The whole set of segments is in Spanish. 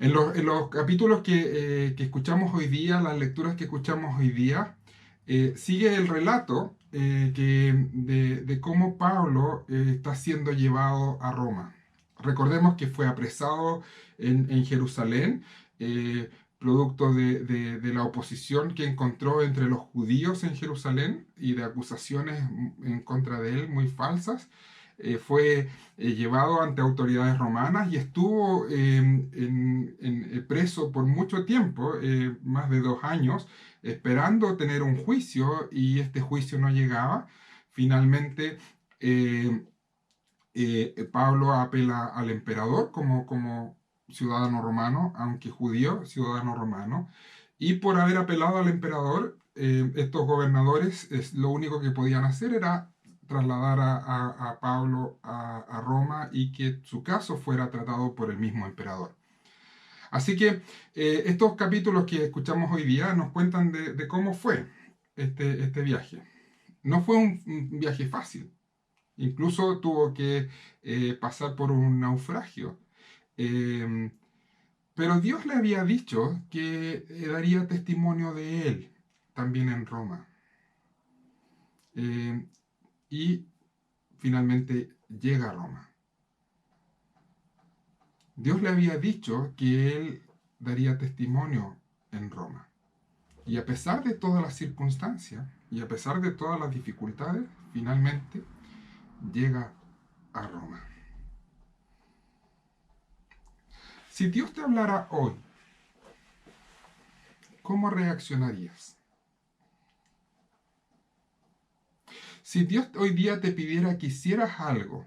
En los capítulos que escuchamos hoy día, las lecturas que escuchamos hoy día, sigue el relato de cómo Pablo está siendo llevado a Roma. Recordemos que fue apresado en Jerusalén, eh, producto de la oposición que encontró entre los judíos en Jerusalén y de acusaciones en contra de él muy falsas. Fue llevado ante autoridades romanas y estuvo preso por mucho tiempo, más de 2 años, esperando tener un juicio, y este juicio no llegaba. Finalmente, eh, Pablo apela al emperador como ciudadano romano, aunque judío, ciudadano romano, y por haber apelado al emperador, estos gobernadores lo único que podían hacer era trasladar a Pablo a Roma y que su caso fuera tratado por el mismo emperador. Así que estos capítulos que escuchamos hoy día nos cuentan de cómo fue este viaje. No fue un viaje fácil. Incluso tuvo que pasar por un naufragio. Eh, pero Dios le había dicho que daría testimonio de él también en Roma. Eh, y finalmente llega a Roma. Dios le había dicho que él daría testimonio en Roma. Y a pesar de todas las circunstancias y a pesar de todas las dificultades, finalmente llega a Roma. Si Dios te hablara hoy, ¿cómo reaccionarías? Si Dios hoy día te pidiera que hicieras algo,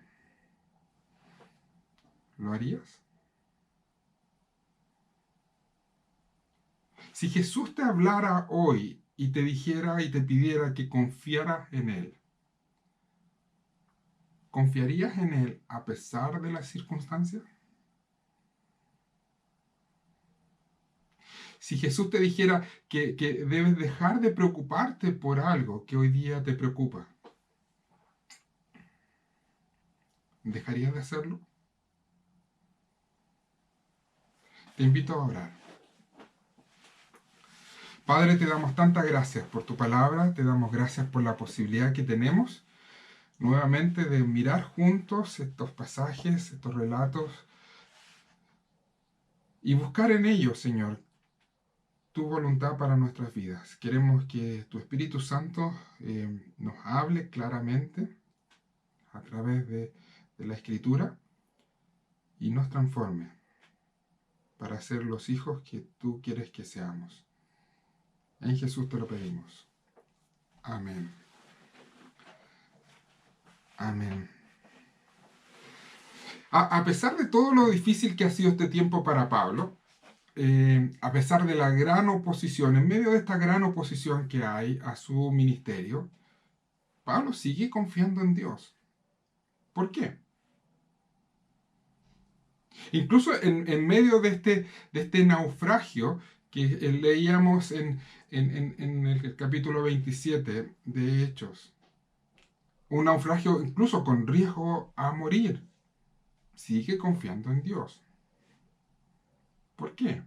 ¿lo harías? Si Jesús te hablara hoy y te dijera y te pidiera que confiaras en Él, ¿confiarías en Él a pesar de las circunstancias? Si Jesús te dijera que debes dejar de preocuparte por algo que hoy día te preocupa, ¿dejarías de hacerlo? Te invito a orar. Padre, te damos tantas gracias por tu palabra, te damos gracias por la posibilidad que tenemos nuevamente de mirar juntos estos pasajes, estos relatos, y buscar en ellos, Señor, tu voluntad para nuestras vidas. Queremos que tu Espíritu Santo nos hable claramente a través de la Escritura y nos transforme para ser los hijos que tú quieres que seamos. En Jesús te lo pedimos. Amén. Amén. A pesar de todo lo difícil que ha sido este tiempo para Pablo, a pesar de la gran oposición, en medio de esta gran oposición que hay a su ministerio, Pablo sigue confiando en Dios. ¿Por qué? Incluso en medio de este naufragio que leíamos en el capítulo 27 de Hechos, un naufragio incluso con riesgo a morir, sigue confiando en Dios. ¿Por qué?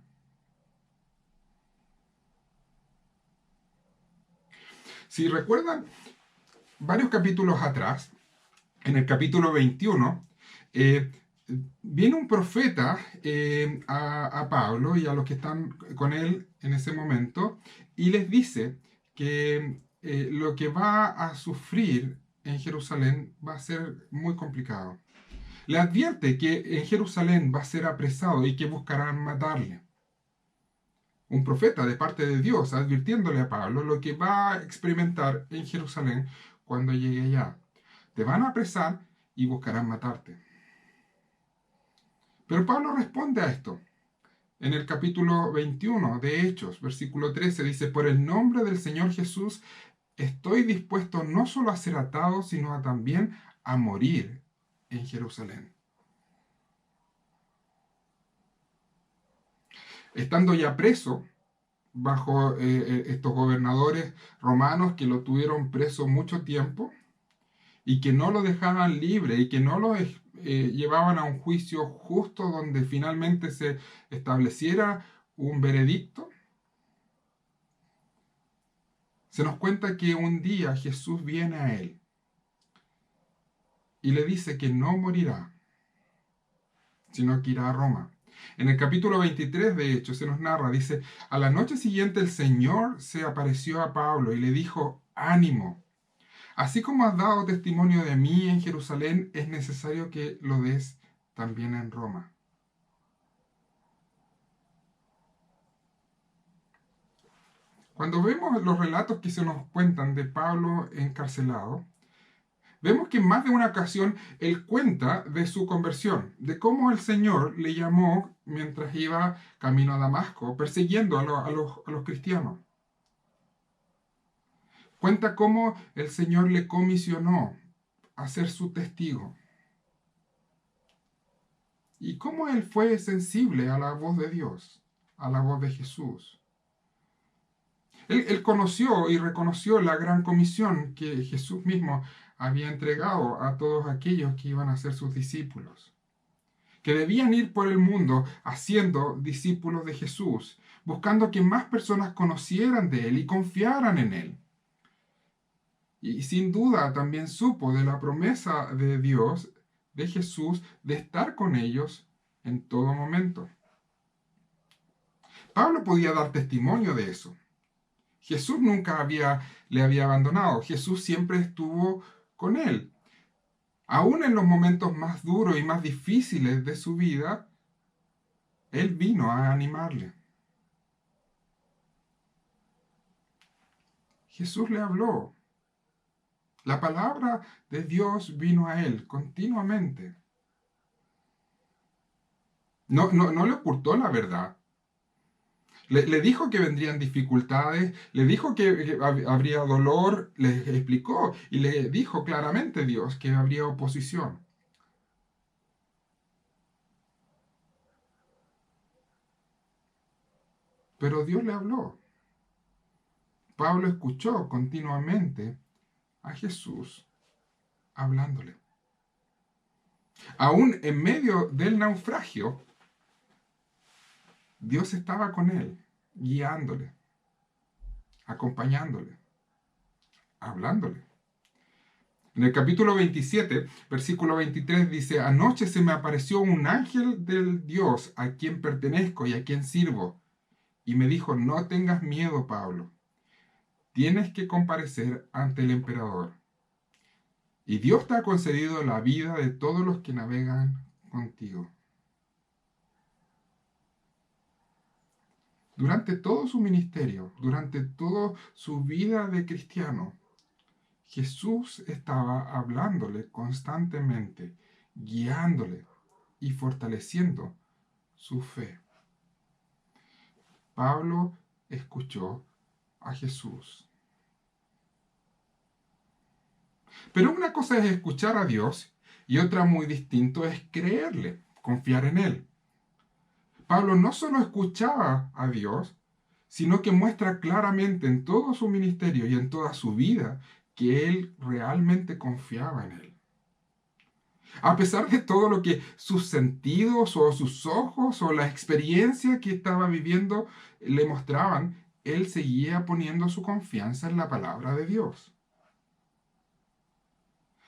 Si recuerdan, varios capítulos atrás, en el capítulo 21, eh, viene un profeta a Pablo y a los que están con él en ese momento y les dice que lo que va a sufrir en Jerusalén va a ser muy complicado. Le advierte que en Jerusalén va a ser apresado y que buscarán matarle. Un profeta de parte de Dios advirtiéndole a Pablo lo que va a experimentar en Jerusalén cuando llegue allá. Te van a apresar y buscarán matarte. Pero Pablo responde a esto. En el capítulo 21 de Hechos, versículo 13, dice, por el nombre del Señor Jesús, estoy dispuesto no solo a ser atado, sino también a morir en Jerusalén. Estando ya preso, bajo estos gobernadores romanos que lo tuvieron preso mucho tiempo y que no lo dejaban libre y que no lo llevaban a un juicio justo donde finalmente se estableciera un veredicto. Se nos cuenta que un día Jesús viene a él y le dice que no morirá, sino que irá a Roma. En el capítulo 23, de hecho, se nos narra, dice, a la noche siguiente el Señor se apareció a Pablo y le dijo, ánimo, así como has dado testimonio de mí en Jerusalén, es necesario que lo des también en Roma. Cuando vemos los relatos que se nos cuentan de Pablo encarcelado, vemos que en más de una ocasión él cuenta de su conversión, de cómo el Señor le llamó mientras iba camino a Damasco, persiguiendo a los cristianos. Cuenta cómo el Señor le comisionó a ser su testigo. Y cómo él fue sensible a la voz de Dios, a la voz de Jesús. Él conoció y reconoció la gran comisión que Jesús mismo había entregado a todos aquellos que iban a ser sus discípulos, que debían ir por el mundo haciendo discípulos de Jesús, buscando que más personas conocieran de Él y confiaran en Él. Y sin duda también supo de la promesa de Dios, de Jesús, de estar con ellos en todo momento. Pablo podía dar testimonio de eso. Jesús nunca le había abandonado. Jesús siempre estuvo con él. Aún en los momentos más duros y más difíciles de su vida, Él vino a animarle. Jesús le habló. La palabra de Dios vino a él continuamente. No le ocultó la verdad. Le dijo que vendrían dificultades, le dijo que habría dolor, le explicó y le dijo claramente Dios que habría oposición. Pero Dios le habló. Pablo escuchó continuamente a Jesús hablándole. Aún en medio del naufragio, Dios estaba con él, guiándole, acompañándole, hablándole. En el capítulo 27, versículo 23 dice, anoche se me apareció un ángel del Dios a quien pertenezco y a quien sirvo, y me dijo, no tengas miedo, Pablo, tienes que comparecer ante el emperador. Y Dios te ha concedido la vida de todos los que navegan contigo. Durante todo su ministerio, durante toda su vida de cristiano, Jesús estaba hablándole constantemente, guiándole y fortaleciendo su fe. Pablo escuchó a Jesús. Pero una cosa es escuchar a Dios y otra muy distinto es creerle, confiar en Él. Pablo no solo escuchaba a Dios, sino que muestra claramente en todo su ministerio y en toda su vida que él realmente confiaba en Él. A pesar de todo lo que sus sentidos o sus ojos o la experiencia que estaba viviendo le mostraban, él seguía poniendo su confianza en la palabra de Dios.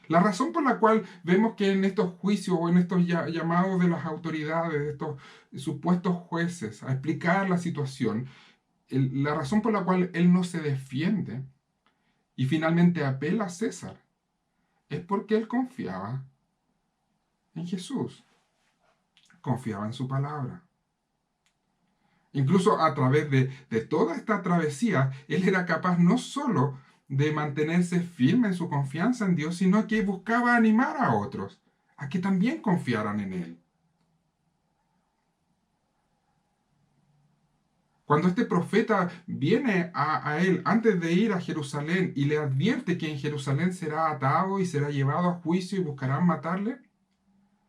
La razón por la cual vemos que en estos juicios o en estos llamados de las autoridades, de estos supuestos jueces a explicar la situación, la razón por la cual él no se defiende y finalmente apela a César, es porque él confiaba en Jesús, confiaba en su palabra. Incluso a través de toda esta travesía, él era capaz no solo de mantenerse firme en su confianza en Dios, sino que buscaba animar a otros a que también confiaran en Él. Cuando este profeta viene a él antes de ir a Jerusalén y le advierte que en Jerusalén será atado y será llevado a juicio y buscarán matarle,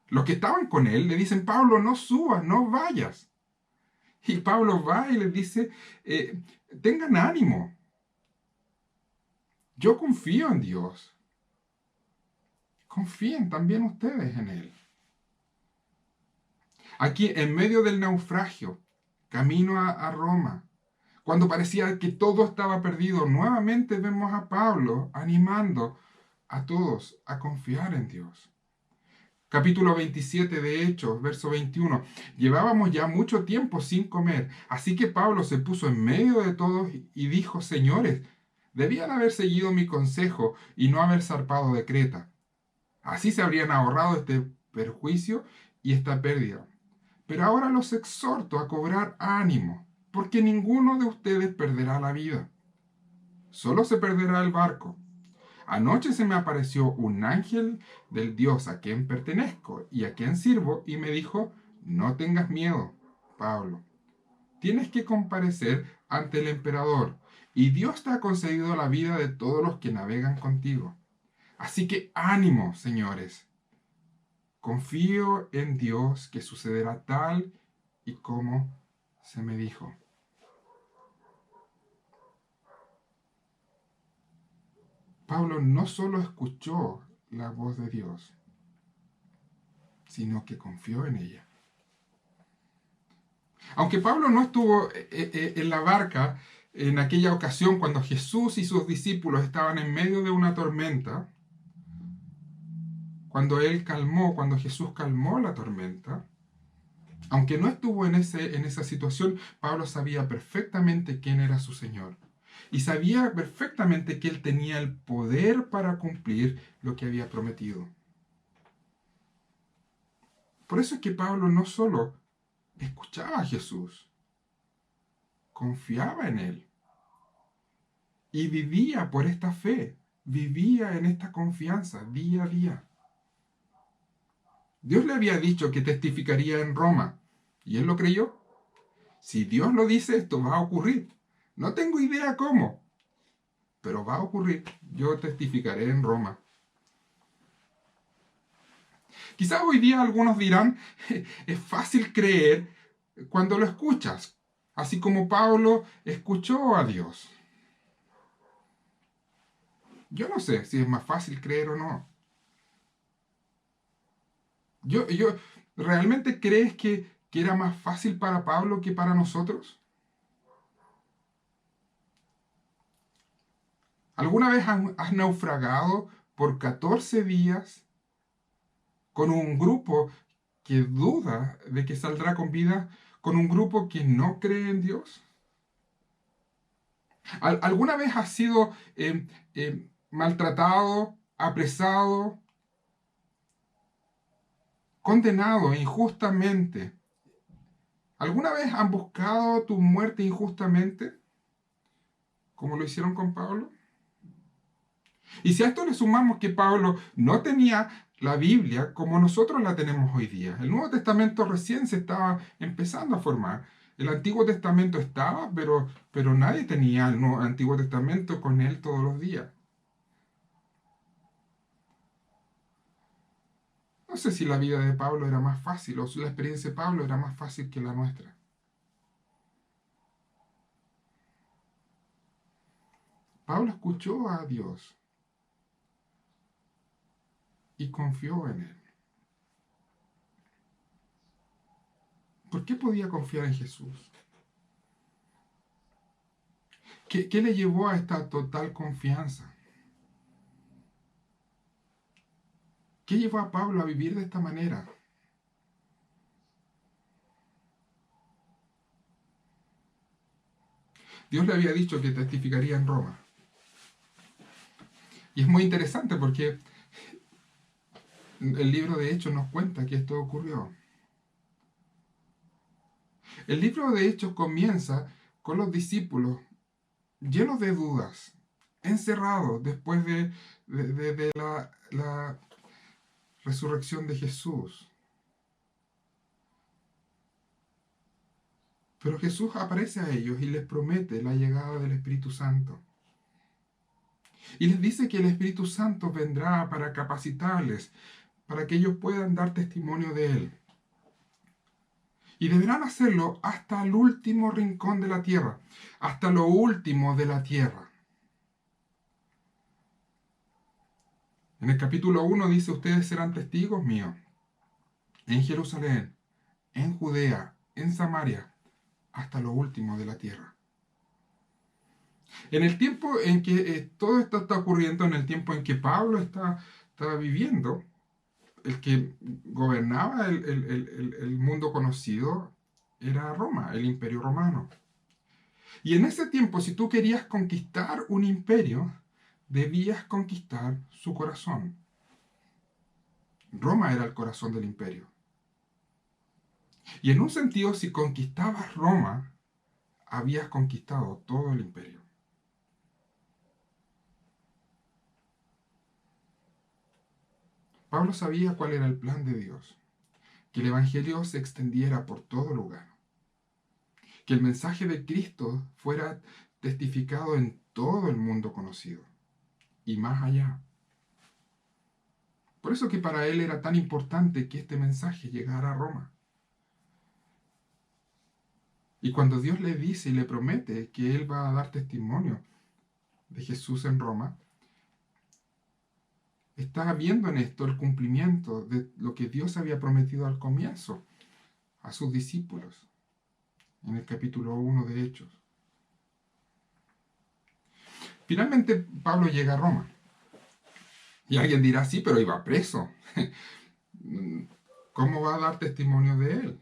los que estaban con él le dicen, Pablo, no subas, no vayas. Y Pablo va y les dice, tengan ánimo. Yo confío en Dios. Confíen también ustedes en Él. Aquí, en medio del naufragio, camino a Roma, cuando parecía que todo estaba perdido, nuevamente vemos a Pablo animando a todos a confiar en Dios. Capítulo 27 de Hechos, verso 21. Llevábamos ya mucho tiempo sin comer, así que Pablo se puso en medio de todos y dijo: Señores, debían haber seguido mi consejo y no haber zarpado de Creta. Así se habrían ahorrado este perjuicio y esta pérdida. Pero ahora los exhorto a cobrar ánimo, porque ninguno de ustedes perderá la vida. Solo se perderá el barco. Anoche se me apareció un ángel del Dios a quien pertenezco y a quien sirvo y me dijo: no tengas miedo, Pablo. Tienes que comparecer ante el emperador y Dios te ha concedido la vida de todos los que navegan contigo. Así que ánimo, señores. Confío en Dios que sucederá tal y como se me dijo. Pablo no solo escuchó la voz de Dios, sino que confió en ella. Aunque Pablo no estuvo en la barca en aquella ocasión cuando Jesús y sus discípulos estaban en medio de una tormenta, cuando Jesús calmó la tormenta, aunque no estuvo en esa situación, Pablo sabía perfectamente quién era su Señor. Y sabía perfectamente que Él tenía el poder para cumplir lo que había prometido. Por eso es que Pablo no solo escuchaba a Jesús, confiaba en Él. Y vivía por esta fe, vivía en esta confianza día a día. Dios le había dicho que testificaría en Roma, y él lo creyó. Si Dios lo dice, esto va a ocurrir. No tengo idea cómo, pero va a ocurrir. Yo testificaré en Roma. Quizás hoy día algunos dirán: es fácil creer cuando lo escuchas, así como Pablo escuchó a Dios. Yo no sé si es más fácil creer o no. ¿Realmente crees que era más fácil para Pablo que para nosotros? ¿Alguna vez has naufragado por 14 días con un grupo que duda de que saldrá con vida, con un grupo que no cree en Dios? ¿Alguna vez has sido maltratado, apresado, condenado injustamente? ¿Alguna vez han buscado tu muerte injustamente, como lo hicieron con Pablo? Y si a esto le sumamos que Pablo no tenía la Biblia como nosotros la tenemos hoy día, el Nuevo Testamento recién se estaba empezando a formar. El Antiguo Testamento estaba, pero nadie tenía el Antiguo Testamento con él todos los días. No sé si la vida de Pablo era más fácil o si la experiencia de Pablo era más fácil que la nuestra. Pablo escuchó a Dios y confió en él. ¿Por qué podía confiar en Jesús? ¿Qué le llevó a esta total confianza? ¿Qué llevó a Pablo a vivir de esta manera? Dios le había dicho que testificaría en Roma. Y es muy interesante porque el libro de Hechos nos cuenta que esto ocurrió. El libro de Hechos comienza con los discípulos llenos de dudas, encerrados después de la resurrección de Jesús. Pero Jesús aparece a ellos y les promete la llegada del Espíritu Santo. Y les dice que el Espíritu Santo vendrá para capacitarles, para que ellos puedan dar testimonio de Él. Y deberán hacerlo hasta el último rincón de la tierra, hasta lo último de la tierra. En el capítulo 1 dice: ustedes serán testigos míos en Jerusalén, en Judea, en Samaria, hasta lo último de la tierra. En el tiempo en que todo esto está ocurriendo, en el tiempo en que Pablo está viviendo, el que gobernaba el mundo conocido era Roma, el imperio romano. Y en ese tiempo, si tú querías conquistar un imperio, debías conquistar su corazón. Roma era el corazón del imperio. Y en un sentido, si conquistabas Roma, habías conquistado todo el imperio. Pablo sabía cuál era el plan de Dios, que el Evangelio se extendiera por todo lugar, que el mensaje de Cristo fuera testificado en todo el mundo conocido y más allá. Por eso que para él era tan importante que este mensaje llegara a Roma. Y cuando Dios le dice y le promete que él va a dar testimonio de Jesús en Roma, está viendo en esto el cumplimiento de lo que Dios había prometido al comienzo a sus discípulos, en el capítulo 1 de Hechos. Finalmente Pablo llega a Roma. Y alguien dirá, sí, pero iba preso. ¿Cómo va a dar testimonio de él?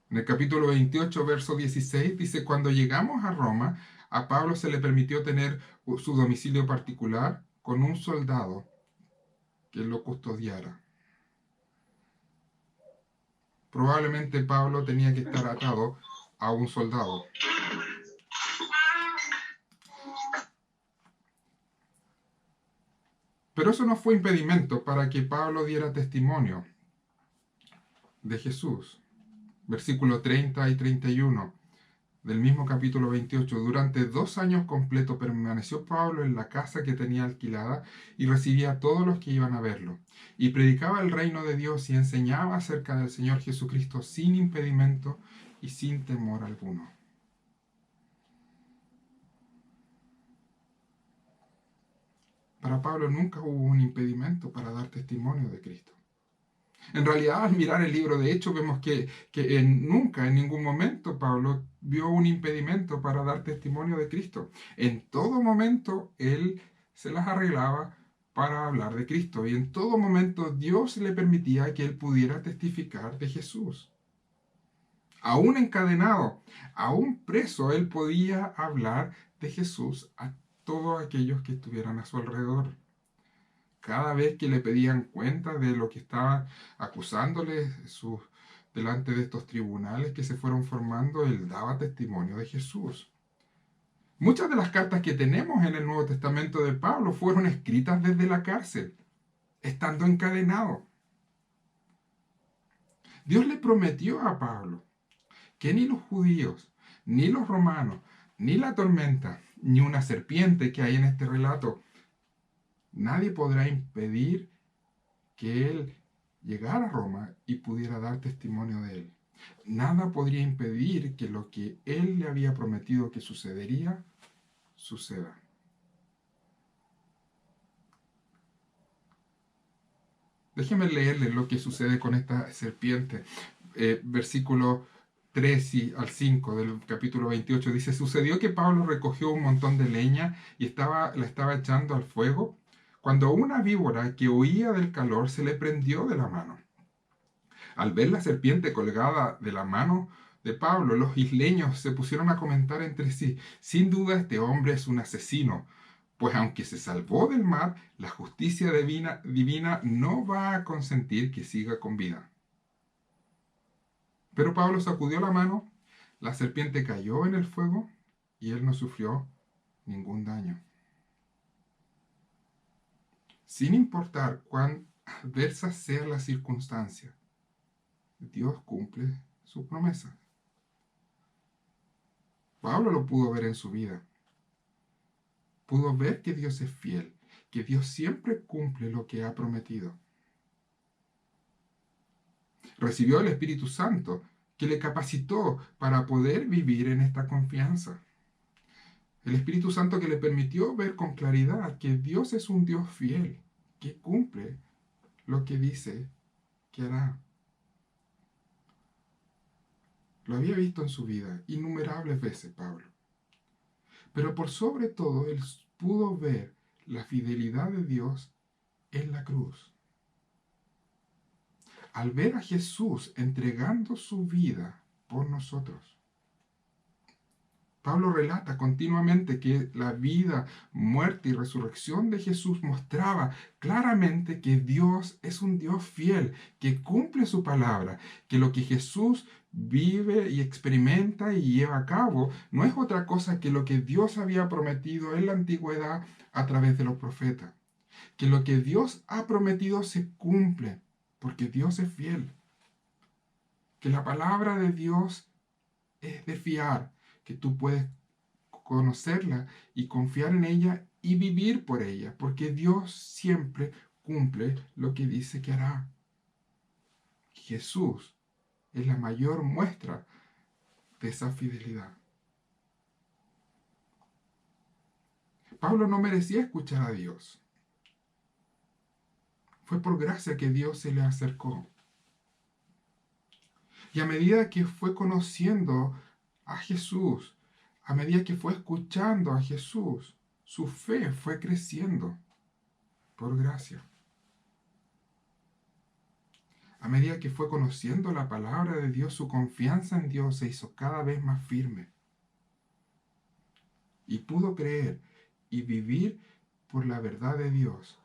En el capítulo 28, verso 16, dice, cuando llegamos a Roma, a Pablo se le permitió tener su domicilio particular con un soldado que lo custodiara. Probablemente Pablo tenía que estar atado a un soldado. Pero eso no fue impedimento para que Pablo diera testimonio de Jesús. Versículos 30 y 31 del mismo capítulo 28. Durante 2 años completos permaneció Pablo en la casa que tenía alquilada y recibía a todos los que iban a verlo. Y predicaba el reino de Dios y enseñaba acerca del Señor Jesucristo sin impedimento y sin temor alguno. Para Pablo nunca hubo un impedimento para dar testimonio de Cristo. En realidad, al mirar el libro de Hechos, vemos que nunca, en ningún momento, Pablo vio un impedimento para dar testimonio de Cristo. En todo momento, él se las arreglaba para hablar de Cristo. Y en todo momento, Dios le permitía que él pudiera testificar de Jesús. Aún encadenado, aún preso, él podía hablar de Jesús a todos aquellos que estuvieran a su alrededor. Cada vez que le pedían cuenta de lo que estaban acusándole delante de estos tribunales que se fueron formando, él daba testimonio de Jesús. Muchas de las cartas que tenemos en el Nuevo Testamento de Pablo fueron escritas desde la cárcel, estando encadenado. Dios le prometió a Pablo que ni los judíos, ni los romanos, ni la tormenta, ni una serpiente que hay en este relato, nadie podrá impedir que él llegara a Roma y pudiera dar testimonio de él. Nada podría impedir que lo que él le había prometido que sucedería, suceda. Déjeme leerle lo que sucede con esta serpiente. Versículo 3 al 5 del capítulo 28 dice, sucedió que Pablo recogió un montón de leña y la estaba echando al fuego, cuando una víbora que huía del calor se le prendió de la mano. Al ver la serpiente colgada de la mano de Pablo, los isleños se pusieron a comentar entre sí, sin duda este hombre es un asesino, pues aunque se salvó del mar, la justicia divina no va a consentir que siga con vida. Pero Pablo sacudió la mano, la serpiente cayó en el fuego y él no sufrió ningún daño. Sin importar cuán adversa sea la circunstancia, Dios cumple su promesa. Pablo lo pudo ver en su vida. Pudo ver que Dios es fiel, que Dios siempre cumple lo que ha prometido. Recibió el Espíritu Santo, que le capacitó para poder vivir en esta confianza. El Espíritu Santo que le permitió ver con claridad que Dios es un Dios fiel, que cumple lo que dice que hará. Lo había visto en su vida innumerables veces, Pablo. Pero por sobre todo, él pudo ver la fidelidad de Dios en la cruz. Al ver a Jesús entregando su vida por nosotros. Pablo relata continuamente que la vida, muerte y resurrección de Jesús mostraba claramente que Dios es un Dios fiel, que cumple su palabra, que lo que Jesús vive y experimenta y lleva a cabo no es otra cosa que lo que Dios había prometido en la antigüedad a través de los profetas. Que lo que Dios ha prometido se cumple, porque Dios es fiel. Que la palabra de Dios es de fiar, que tú puedes conocerla y confiar en ella y vivir por ella, porque Dios siempre cumple lo que dice que hará. Jesús es la mayor muestra de esa fidelidad. Pablo no merecía escuchar a Dios. Fue por gracia que Dios se le acercó. Y a medida que fue conociendo a Jesús, a medida que fue escuchando a Jesús, su fe fue creciendo por gracia. A medida que fue conociendo la palabra de Dios, su confianza en Dios se hizo cada vez más firme. Y pudo creer y vivir por la verdad de Dios,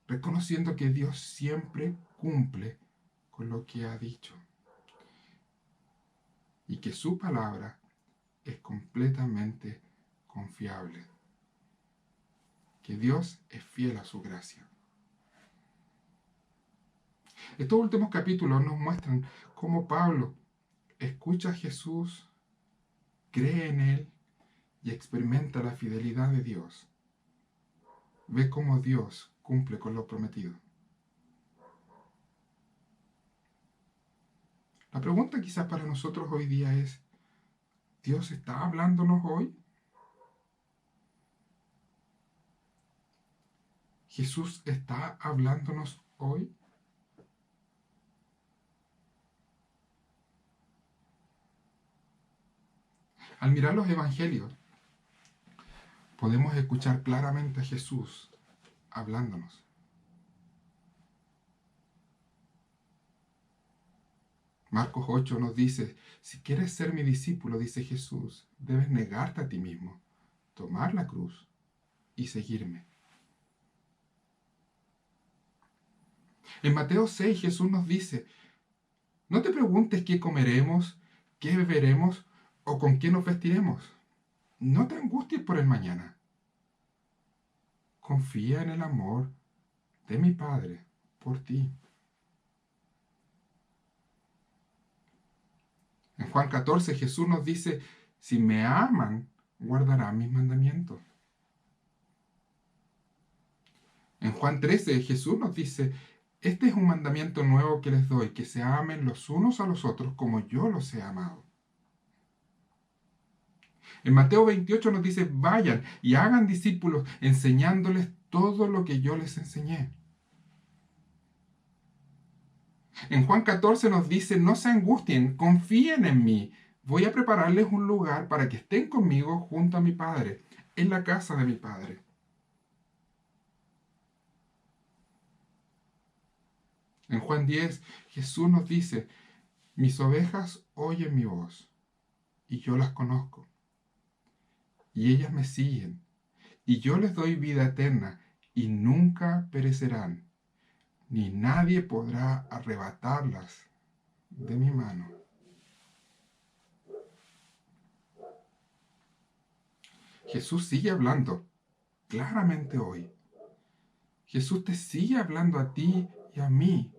reconociendo que Dios siempre cumple con lo que ha dicho. Y que su palabra es completamente confiable. Que Dios es fiel a su gracia. Estos últimos capítulos nos muestran cómo Pablo escucha a Jesús, cree en Él y experimenta la fidelidad de Dios. Ve cómo Dios cumple con lo prometido. La pregunta quizás para nosotros hoy día es, ¿Dios está hablándonos hoy? ¿Jesús está hablándonos hoy? Al mirar los evangelios, podemos escuchar claramente a Jesús hablándonos. Marcos 8 nos dice, si quieres ser mi discípulo, dice Jesús, debes negarte a ti mismo, tomar la cruz y seguirme. En Mateo 6 Jesús nos dice, no te preguntes qué comeremos, qué beberemos o con qué nos vestiremos. No te angusties por el mañana. Confía en el amor de mi Padre por ti. En Juan 14 Jesús nos dice, si me aman, guardarán mis mandamientos. En Juan 13 Jesús nos dice, este es un mandamiento nuevo que les doy, que se amen los unos a los otros como yo los he amado. En Mateo 28 nos dice, vayan y hagan discípulos enseñándoles todo lo que yo les enseñé. En Juan 14 nos dice, no se angustien, confíen en mí. Voy a prepararles un lugar para que estén conmigo junto a mi Padre, en la casa de mi Padre. En Juan 10, Jesús nos dice, mis ovejas oyen mi voz, y yo las conozco, y ellas me siguen, y yo les doy vida eterna, y nunca perecerán, ni nadie podrá arrebatarlas de mi mano. Jesús sigue hablando claramente hoy. Jesús te sigue hablando a ti y a mí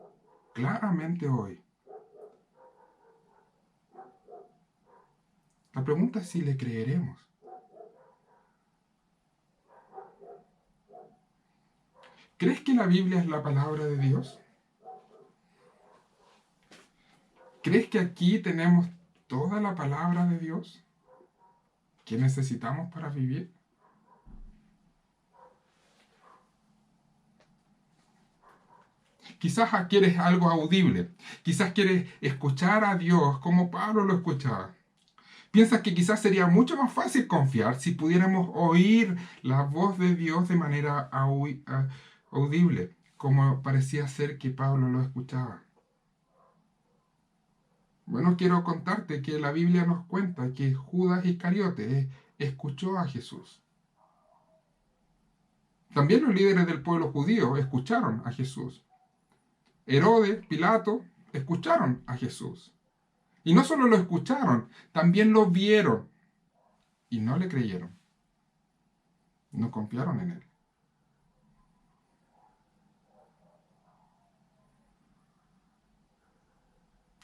claramente hoy. La pregunta es si le creeremos. ¿Crees que la Biblia es la palabra de Dios? ¿Crees que aquí tenemos toda la palabra de Dios que necesitamos para vivir? Quizás quieres algo audible. Quizás quieres escuchar a Dios como Pablo lo escuchaba. Piensas que quizás sería mucho más fácil confiar si pudiéramos oír la voz de Dios de manera audible, como parecía ser que Pablo lo escuchaba. Bueno, quiero contarte que la Biblia nos cuenta que Judas Iscariote escuchó a Jesús. También los líderes del pueblo judío escucharon a Jesús. Herodes, Pilato, escucharon a Jesús. Y no solo lo escucharon, también lo vieron. Y no le creyeron. No confiaron en él.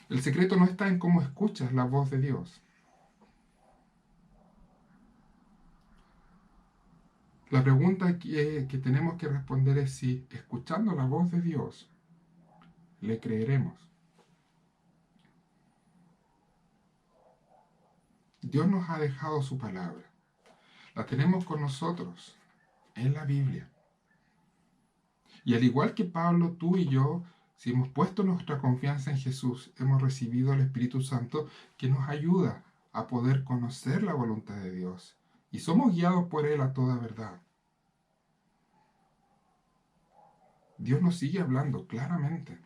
El secreto no está en cómo escuchas la voz de Dios. La pregunta que tenemos que responder es si, escuchando la voz de Dios, le creeremos. Dios nos ha dejado su palabra. La tenemos con nosotros en la Biblia. Y al igual que Pablo, tú y yo, si hemos puesto nuestra confianza en Jesús, hemos recibido el Espíritu Santo que nos ayuda a poder conocer la voluntad de Dios. Y somos guiados por Él a toda verdad. Dios nos sigue hablando claramente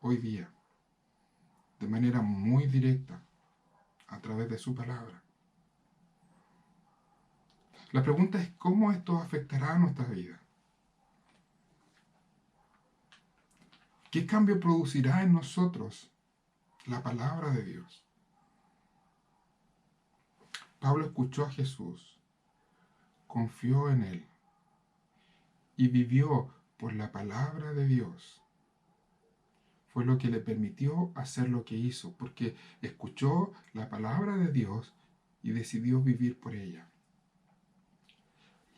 hoy día, de manera muy directa, a través de su palabra. La pregunta es cómo esto afectará a nuestra vida. ¿Qué cambio producirá en nosotros la palabra de Dios? Pablo escuchó a Jesús, confió en Él y vivió por la palabra de Dios. Fue lo que le permitió hacer lo que hizo, porque escuchó la palabra de Dios y decidió vivir por ella.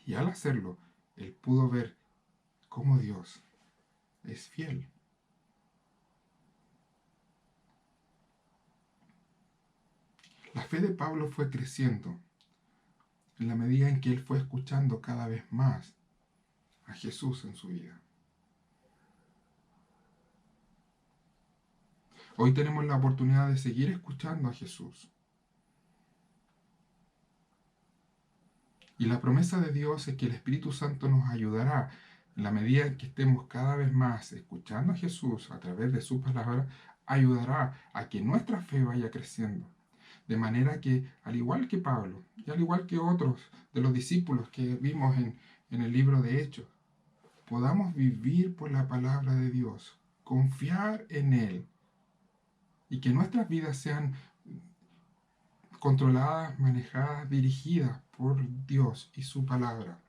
Y al hacerlo, él pudo ver cómo Dios es fiel. La fe de Pablo fue creciendo en la medida en que él fue escuchando cada vez más a Jesús en su vida. Hoy tenemos la oportunidad de seguir escuchando a Jesús. Y la promesa de Dios es que el Espíritu Santo nos ayudará en la medida en que estemos cada vez más escuchando a Jesús a través de su palabra, ayudará a que nuestra fe vaya creciendo. De manera que, al igual que Pablo y al igual que otros de los discípulos que vimos en el libro de Hechos, podamos vivir por la palabra de Dios, confiar en Él y que nuestras vidas sean controladas, manejadas, dirigidas por Dios y su palabra.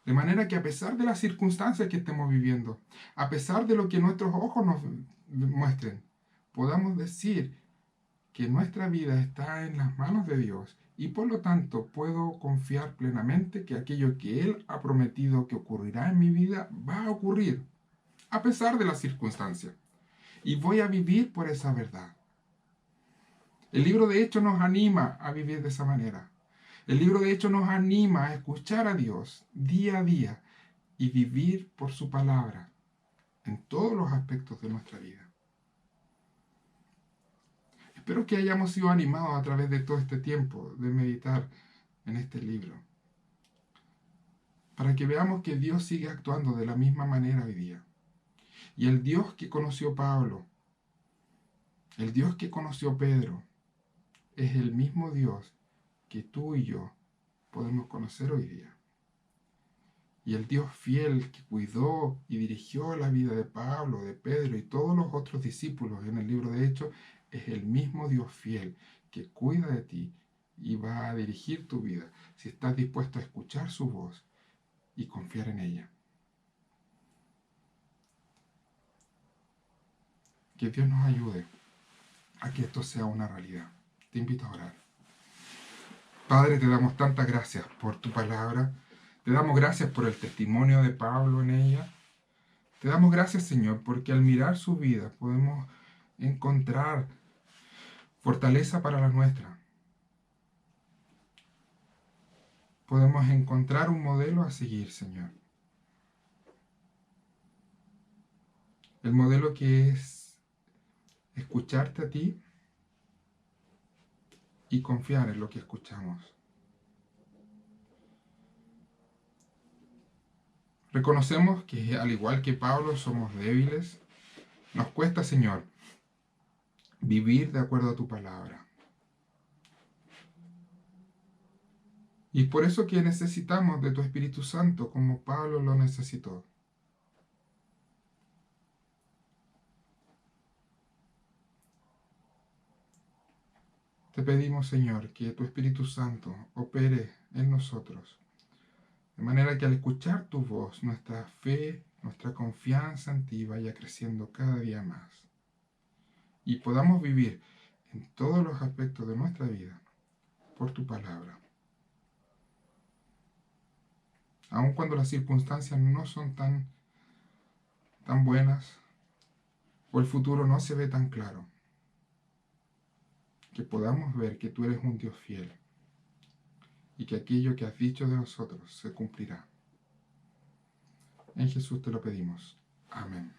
De manera que a pesar de las circunstancias que estemos viviendo, a pesar de lo que nuestros ojos nos muestren, podamos decir que nuestra vida está en las manos de Dios y por lo tanto puedo confiar plenamente que aquello que Él ha prometido que ocurrirá en mi vida va a ocurrir, a pesar de las circunstancias. Y voy a vivir por esa verdad. El libro de Hechos nos anima a vivir de esa manera. El libro de Hechos nos anima a escuchar a Dios día a día y vivir por su palabra en todos los aspectos de nuestra vida. Espero que hayamos sido animados a través de todo este tiempo de meditar en este libro, para que veamos que Dios sigue actuando de la misma manera hoy día. Y el Dios que conoció Pablo, el Dios que conoció Pedro, es el mismo Dios que tú y yo podemos conocer hoy día. Y el Dios fiel que cuidó y dirigió la vida de Pablo, de Pedro y todos los otros discípulos en el libro de Hechos, es el mismo Dios fiel que cuida de ti y va a dirigir tu vida si estás dispuesto a escuchar su voz y confiar en ella. Que Dios nos ayude a que esto sea una realidad. Te invito a orar. Padre, te damos tantas gracias por tu palabra. Te damos gracias por el testimonio de Pablo en ella. Te damos gracias, Señor, porque al mirar su vida podemos encontrar fortaleza para la nuestra. Podemos encontrar un modelo a seguir, Señor. El modelo que es escucharte a ti y confiar en lo que escuchamos. Reconocemos que al igual que Pablo somos débiles. Nos cuesta, Señor, vivir de acuerdo a tu palabra. Y es por eso que necesitamos de tu Espíritu Santo como Pablo lo necesitó. Te pedimos, Señor, que tu Espíritu Santo opere en nosotros, de manera que al escuchar tu voz, nuestra fe, nuestra confianza en ti vaya creciendo cada día más. Y podamos vivir en todos los aspectos de nuestra vida por tu palabra. Aun cuando las circunstancias no son tan buenas o el futuro no se ve tan claro, que podamos ver que tú eres un Dios fiel y que aquello que has dicho de nosotros se cumplirá. En Jesús te lo pedimos. Amén.